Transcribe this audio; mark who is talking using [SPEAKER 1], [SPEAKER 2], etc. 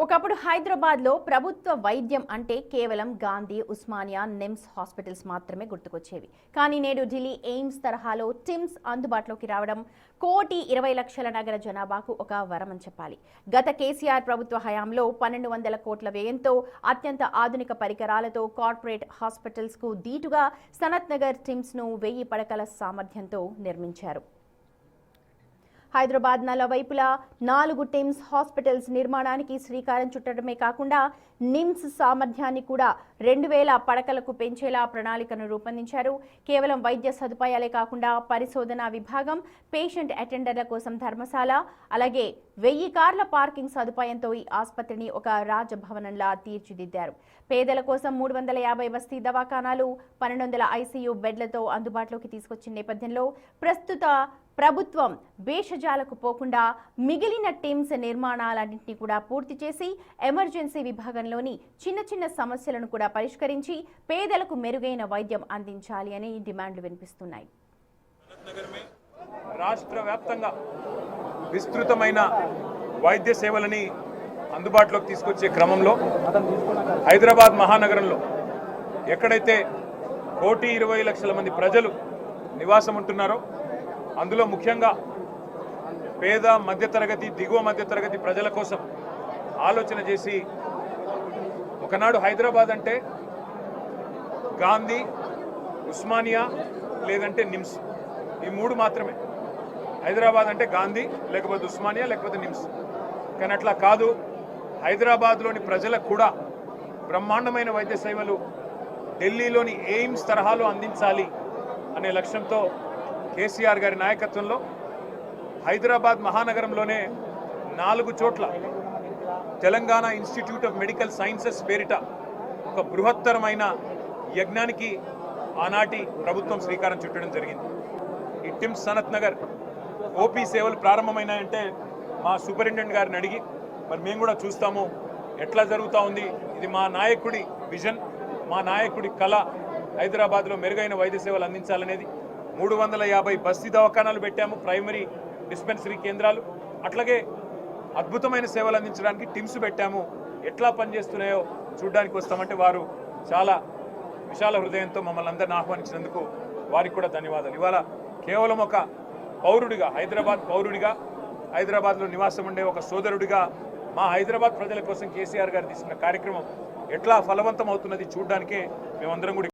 [SPEAKER 1] ఒకప్పుడు హైదరాబాద్లో ప్రభుత్వ వైద్యం అంటే కేవలం గాంధీ, ఉస్మానియా, నిమ్స్ హాస్పిటల్స్ మాత్రమే గుర్తుకొచ్చేవి. కానీ నేడు ఢిల్లీ ఎయిమ్స్ తరహాలో టిమ్స్ అందుబాటులోకి రావడం 1,20,00,000 నగర జనాభాకు ఒక వరమని చెప్పాలి. గత కేసీఆర్ ప్రభుత్వ హయాంలో 1,200 కోట్ల వ్యయంతో అత్యంత ఆధునిక పరికరాలతో కార్పొరేట్ హాస్పిటల్స్కు దీటుగా సనత్ నగర్ టిమ్స్ను 1000 పడకల సామర్థ్యంతో నిర్మించారు. హైదరాబాద్ నలువైపులా 4 టిమ్స్ హాస్పిటల్స్ నిర్మాణానికి శ్రీకారం చుట్టడమే కాకుండా నిమ్స్ సామర్థ్యాన్ని కూడా 2,000 పడకలకు పెంచేలా ప్రణాళికను రూపొందించారు. కేవలం వైద్య సదుపాయాలే కాకుండా పరిశోధనా విభాగం, పేషెంట్ అటెండర్ల కోసం ధర్మశాల, అలాగే 1000 కార్ల పార్కింగ్ సదుపాయంతో ఈ ఆసుపత్రిని ఒక రాజభవనంలా తీర్చిదిద్దారు. పేదల కోసం 350 బస్తీ దవాఖానాలు, 1200 ఐసీయూ బెడ్లతో అందుబాటులోకి తీసుకొచ్చిన నేపథ్యంలో ప్రస్తుత ప్రభుత్వం భేషజాలకు పోకుండా మిగిలిన టిమ్స్ నిర్మాణాలన్నింటినీ కూడా పూర్తి చేసి ఎమర్జెన్సీ విభాగంలోని చిన్న సమస్యలను కూడా పరిష్కరించి పేదలకు మెరుగైన వైద్యం అందించాలి అని డిమాండ్లు వినిపిస్తున్నాయి.
[SPEAKER 2] రాష్ట్ర వ్యాప్తంగా విస్తృతమైన వైద్య సేవలని అందుబాటులోకి తీసుకొచ్చే క్రమంలో హైదరాబాద్ మహానగరంలో ఎక్కడైతే 1,20,00,000 మంది ప్రజలు నివాసం ఉంటున్నారో అందులో ముఖ్యంగా పేద మధ్యతరగతి, దిగువ మధ్యతరగతి ప్రజల కోసం ఆలోచన చేసి ఒకనాడు హైదరాబాద్ అంటే గాంధీ, ఉస్మానియా లేదంటే నిమ్స్, ఈ 3 మాత్రమే. హైదరాబాద్ అంటే గాంధీ, లేకపోతే ఉస్మానియా, లేకపోతే నిమ్స్. కానీ అట్లా కాదు, హైదరాబాద్లోని ప్రజలకు కూడా బ్రహ్మాండమైన వైద్య సేవలు ఢిల్లీలోని ఎయిమ్స్ తరహాలో అందించాలి అనే లక్ష్యంతో కేసీఆర్ గారి నాయకత్వంలో హైదరాబాద్ మహానగరంలోనే 4 చోట్ల Telangana institute of medical sciences పేరిట ఒక బృహత్తరమైన యజ్ఞానికి ఆనాటి ప్రభుత్వం శ్రీకారం చుట్టడం జరిగింది. ఈ టిమ్స్ సనత్ నగర్ ఓపీ సేవలు ప్రారంభమైనాయంటే మా సూపరింటెండెంట్ గారిని అడిగి మరి మేము కూడా చూస్తాము ఎట్లా జరుగుతూ ఉంది. ఇది మా నాయకుడి విజన్, మా నాయకుడి కళ, హైదరాబాద్లో మెరుగైన వైద్య సేవలు అందించాలనేది. 350 బస్తీ దవాఖానాలు పెట్టాము, ప్రైమరీ డిస్పెన్సరీ కేంద్రాలు. అట్లాగే అద్భుతమైన సేవలు అందించడానికి టిమ్స్ పెట్టాము. ఎట్లా పనిచేస్తున్నాయో చూడడానికి వస్తామంటే వారు చాలా విశాల హృదయంతో మమ్మల్ని అందరిని ఆహ్వానించినందుకు వారికి కూడా ధన్యవాదాలు. ఇవాళ కేవలం ఒక పౌరుడిగా, హైదరాబాద్ పౌరుడిగా, హైదరాబాద్లో నివాసం ఉండే ఒక సోదరుడిగా మా హైదరాబాద్ ప్రజల కోసం కేసీఆర్ గారు తీసుకున్న కార్యక్రమం ఎట్లా ఫలవంతం అవుతున్నది చూడడానికే మేమందరం కూడా